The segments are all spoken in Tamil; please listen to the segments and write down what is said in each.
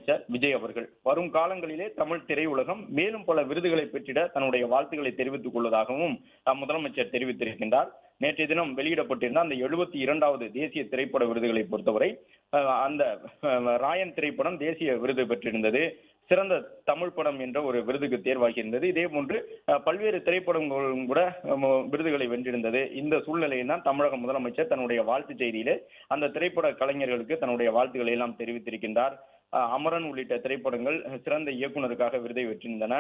முதலமைச்சர் விஜய் அவர்கள் வரும் காலங்களிலே தமிழ் திரையுலகம் மேலும் பல விருதுகளை பெற்றிட தன்னுடைய வாழ்த்துக்களை தெரிவித்துக் கொள்வதாகவும் முதலமைச்சர் தெரிவித்திருக்கின்றார். நேற்றைய தினம் வெளியிடப்பட்டிருந்த அந்த 72வது தேசிய திரைப்பட விருதுகளை பொறுத்தவரை அந்த ராயன் திரைப்படம் தேசிய விருது பெற்றிருந்தது. சிறந்த தமிழ் படம் என்ற ஒரு விருதுக்கு தேர்வாகியிருந்தது. இதே போன்று பல்வேறு திரைப்படங்களும் கூட விருதுகளை வென்றிருந்தது. இந்த சூழ்நிலையில் தான் தமிழக முதலமைச்சர் தன்னுடைய வாழ்த்து செய்தியிலே அந்த திரைப்பட கலைஞர்களுக்கு தன்னுடைய வாழ்த்துக்களை எல்லாம் தெரிவித்திருக்கின்றார். அமரன் உள்ளிட்ட திரைப்படங்கள் சிறந்த இயக்குனருக்காக விருதை வெற்றிருந்தன.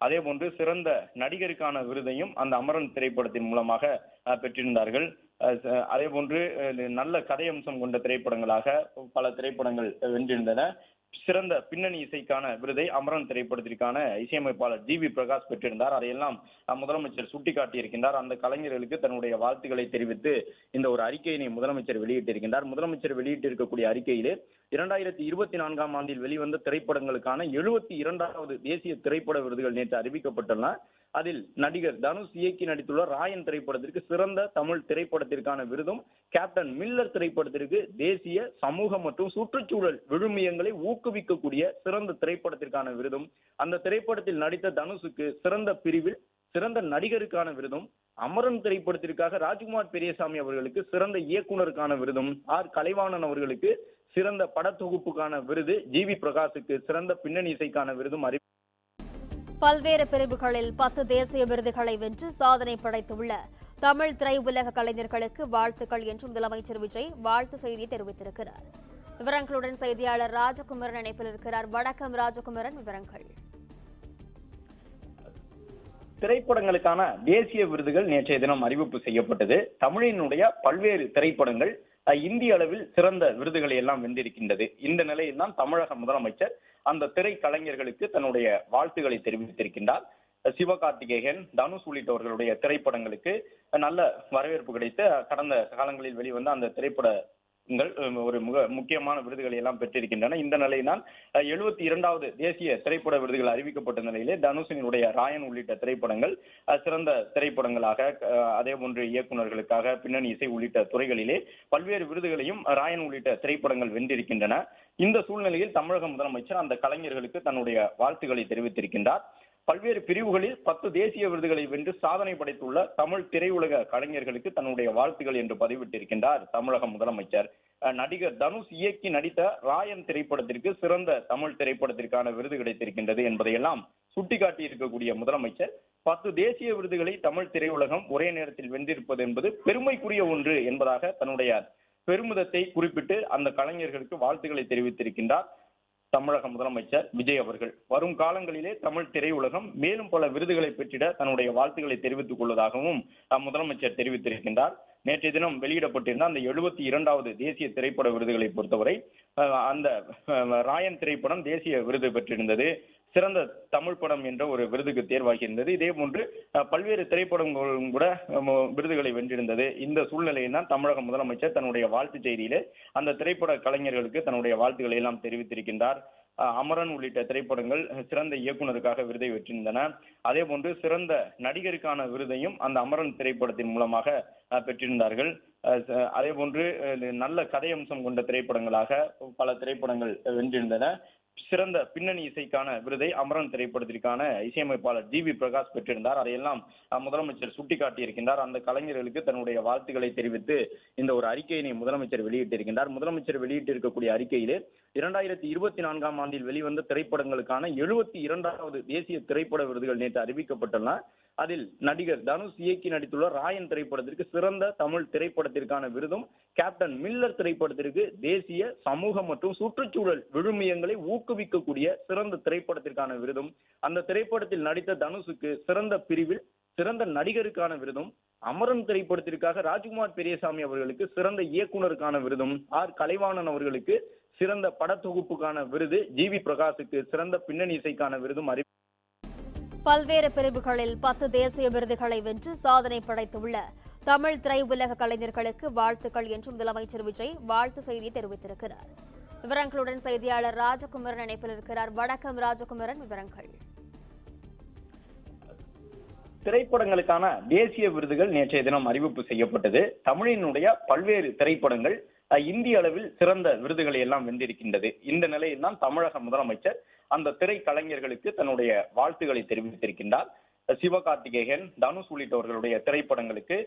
அதே போன்று சிறந்த நடிகருக்கான விருதையும் அந்த அமரன் திரைப்படத்தின் மூலமாக பெற்றிருந்தார்கள். அதே போன்று நல்ல கதையம்சம் கொண்ட திரைப்படங்களாக பல திரைப்படங்கள் வென்றிருந்தன. சிறந்த பின்னணி இசைக்கான விருதை அமரன் திரைப்படத்திற்கான இசையமைப்பாளர் ஜி வி பிரகாஷ் பெற்றிருந்தார். அதையெல்லாம் முதலமைச்சர் சுட்டிக்காட்டியிருக்கின்றார். அந்த கலைஞர்களுக்கு தன்னுடைய வாழ்த்துக்களை தெரிவித்து இந்த ஒரு அறிக்கையினை முதலமைச்சர் வெளியிட்டிருக்கின்றார். முதலமைச்சர் வெளியிட்டிருக்கக்கூடிய அறிக்கையிலே 2024ஆம் ஆண்டில் வெளிவந்த திரைப்படங்களுக்கான 72வது தேசிய திரைப்பட விருதுகள் நேற்று அறிவிக்கப்பட்டுள்ளன. அதில் நடிகர் தனுஷ் இயக்கி நடித்துள்ள ராயன் திரைப்படத்திற்கு சிறந்த தமிழ் திரைப்படத்திற்கான விருதும், கேப்டன் மில்லர் திரைப்படத்திற்கு தேசிய சமூக மற்றும் சுற்றுச்சூழல் விழுமியங்களை ஊக்குவிக்கக்கூடிய சிறந்த திரைப்படத்திற்கான விருதும், அந்த திரைப்படத்தில் நடித்த தனுஷுக்கு சிறந்த பிரிவில் சிறந்த நடிகருக்கான விருதும், அமரன் திரைப்படத்திற்காக ராஜ்குமார் பெரியசாமி அவர்களுக்கு சிறந்த இயக்குனருக்கான விருதும், ஆர் கலைவாணன் அவர்களுக்கு சிறந்த படத்தொகுப்புக்கான விருது, ஜி வி பிரகாஷுக்கு சிறந்த பின்னணி இசைக்கான விருதும் பல்வேறு பிரிவுகளில் 10 தேசிய விருதுகளை வென்று சாதனை படைத்துள்ள தமிழ் திரையுலக கலைஞர்களுக்கு வாழ்த்துக்கள் என்று முதலமைச்சர் விஜய் வாழ்த்து செய்தியை தெரிவித்திருக்கிறார். விவரங்களுடன் செய்தியாளர் ராஜகுமரன் இணைப்பில் இருக்கிறார். வணக்கம் ராஜகுமரன், விவரங்கள். திரைப்படங்களுக்கான தேசிய விருதுகள் நேற்றைய தினம் அறிவிப்பு செய்யப்பட்டது. தமிழினுடைய பல்வேறு திரைப்படங்கள் இந்திய அளவில் சிறந்த விருதுகளை எல்லாம் வென்றிருக்கின்றது. இந்த நிலையில் தான் தமிழக முதலமைச்சர் அந்த திரைக்கலைஞர்களுக்கு தன்னுடைய வாழ்த்துக்களை தெரிவித்திருக்கின்றார். சிவகார்த்திகேயன், தனுஷ் உள்ளிட்டவர்களுடைய திரைப்படங்களுக்கு நல்ல வரவேற்பு கிடைத்து கடந்த காலங்களில் வெளிவந்த அந்த திரைப்படங்கள் ஒரு முக்கியமான விருதுகளை எல்லாம் பெற்றிருக்கின்றன. இந்த நிலையில்தான் 72வது தேசிய திரைப்பட விருதுகள் அறிவிக்கப்பட்ட நிலையிலே தனுஷினுடைய ராயன் உள்ளிட்ட திரைப்படங்கள் சிறந்த திரைப்படங்களாக, அதே போன்று இயக்குநர்களுக்காக, பின்னணி இசை உள்ளிட்ட துறைகளிலே பல்வேறு விருதுகளையும் ராயன் உள்ளிட்ட திரைப்படங்கள் வென்றிருக்கின்றன. இந்த சூழ்நிலையில் தமிழக முதலமைச்சர் அந்த கலைஞர்களுக்கு தன்னுடைய வாழ்த்துக்களை தெரிவித்திருக்கின்றார். பல்வேறு பிரிவுகளில் 10 தேசிய விருதுகளை வென்று சாதனை படைத்துள்ள தமிழ் திரையுலக கலைஞர்களுக்கு தன்னுடைய வாழ்த்துகள் என்று பதிவிட்டிருக்கின்றார் தமிழக முதலமைச்சர். நடிகர் தனுஷ் இயக்கி நடித்த ராயன் திரைப்படத்திற்கு சிறந்த தமிழ் திரைப்படத்திற்கான விருது கிடைத்திருக்கின்றது என்பதையெல்லாம் சுட்டிக்காட்டி இருக்கக்கூடிய முதலமைச்சர் 10 தேசிய விருதுகளை தமிழ் திரையுலகம் ஒரே நேரத்தில் வென்றிருப்பது என்பது பெருமைக்குரிய ஒன்று என்பதாக தன்னுடைய பெருமிதத்தை குறிப்பிட்டு அந்த கலைஞர்களுக்கு வாழ்த்துக்களை தெரிவித்திருக்கின்றார் தமிழக முதலமைச்சர் விஜய் அவர்கள். வரும் காலங்களிலே தமிழ் திரையுலகம் மேலும் பல விருதுகளை பெற்றிட தன்னுடைய வாழ்த்துக்களை தெரிவித்துக் கொள்வதாகவும் முதலமைச்சர் தெரிவித்திருக்கின்றார். நேற்றைய தினம் வெளியிடப்பட்டிருந்த அந்த 72வது தேசிய திரைப்பட விருதுகளை பொறுத்தவரை அந்த ராயன் திரைப்படம் தேசிய விருது பெற்றிருந்தது. சிறந்த தமிழ் படம் என்ற ஒரு விருதுக்கு தேர்வாகியிருந்தது. இதே போன்று பல்வேறு திரைப்படங்களும் கூட விருதுகளை வென்றிருந்தது. இந்த சூழ்நிலையில் தான் தமிழக முதலமைச்சர் தன்னுடைய வாழ்த்து செய்தியிலே அந்த திரைப்பட கலைஞர்களுக்கு தன்னுடைய வாழ்த்துக்களை எல்லாம் தெரிவித்திருக்கின்றார். அமரன் உள்ளிட்ட திரைப்படங்கள் சிறந்த இயக்குனருக்காக விருதை வெற்றிருந்தன. அதே போன்று சிறந்த நடிகருக்கான விருதையும் அந்த அமரன் திரைப்படத்தின் மூலமாக பெற்றிருந்தார்கள். அதே போன்று நல்ல கதையம்சம் கொண்ட திரைப்படங்களாக பல திரைப்படங்கள் வென்றிருந்தன. சிறந்த பின்னணி இசைக்கான விருதை அமரன் திரைப்படத்திற்கான இசையமைப்பாளர் ஜி வி பிரகாஷ் பெற்றிருந்தார். அதையெல்லாம் முதலமைச்சர் சுட்டிக்காட்டியிருக்கின்றார். அந்த கலைஞர்களுக்கு தன்னுடைய வாழ்த்துக்களை தெரிவித்து இந்த ஒரு அறிக்கையினை முதலமைச்சர் வெளியிட்டிருக்கின்றார். முதலமைச்சர் வெளியிட்டிருக்கக்கூடிய அறிக்கையிலே 2024ஆம் ஆண்டில் வெளிவந்த திரைப்படங்களுக்கான 72வது தேசிய திரைப்பட விருதுகள் நேற்று அறிவிக்கப்பட்டுள்ளன. அதில் நடிகர் தனுஷ் இயக்கி நடித்துள்ள ராயன் திரைப்படத்திற்கு சிறந்த தமிழ் திரைப்படத்திற்கான விருதும், கேப்டன் மில்லர் திரைப்படத்திற்கு தேசிய சமூக மற்றும் சுற்றுச்சூழல் விழுமியங்களை ஊக்குவிக்கக்கூடிய சிறந்த திரைப்படத்திற்கான விருதும், அந்த திரைப்படத்தில் நடித்த தனுஷுக்கு சிறந்த பிரிவில் சிறந்த நடிகருக்கான விருதும், அமரன் திரைப்படத்திற்காக ராஜ்குமார் பெரியசாமி அவர்களுக்கு சிறந்த இயக்குனருக்கான விருதும், ஆர் கலைவாணன் அவர்களுக்கு சிறந்த படத்தொகுப்புக்கான விருது, ஜி வி பிரகாஷுக்கு சிறந்த பின்னணி இசைக்கான விருதும் பல்வேறு பிரிவுகளில் 10 தேசிய விருதுகளை வென்று சாதனை படைத்துள்ள தமிழ் திரையுலக கலைஞர்களுக்கு வாழ்த்துக்கள் என்று முதலமைச்சர் விஜய் வாழ்த்து செய்தியை தெரிவித்திருக்கிறார். விவரங்களுடன் செய்தியாளர் ராஜகுமரன் இணைப்பில் இருக்கிறார். வணக்கம் ராஜகுமரன், விவரங்கள். திரைப்படங்களுக்கான தேசிய விருதுகள் நேற்றைய தினம் அறிவிப்பு செய்யப்பட்டது. தமிழினுடைய பல்வேறு திரைப்படங்கள் இந்திய அளவில் சிறந்த விருதுகளை எல்லாம் வென்றிருக்கின்றது. இந்த நிலையில் தான் தமிழக முதலமைச்சர் அந்த திரைக்கலைஞர்களுக்கு தன்னுடைய வாழ்த்துக்களை தெரிவித்திருக்கின்றார். சிவகார்த்திகேயன், தனுஷ் உள்ளிட்டவர்களுடைய திரைப்படங்களுக்கு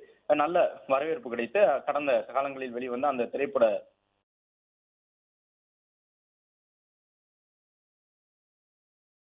நல்ல வரவேற்பு கிடைத்து கடந்த காலங்களில் வெளிவந்த அந்த திரைப்பட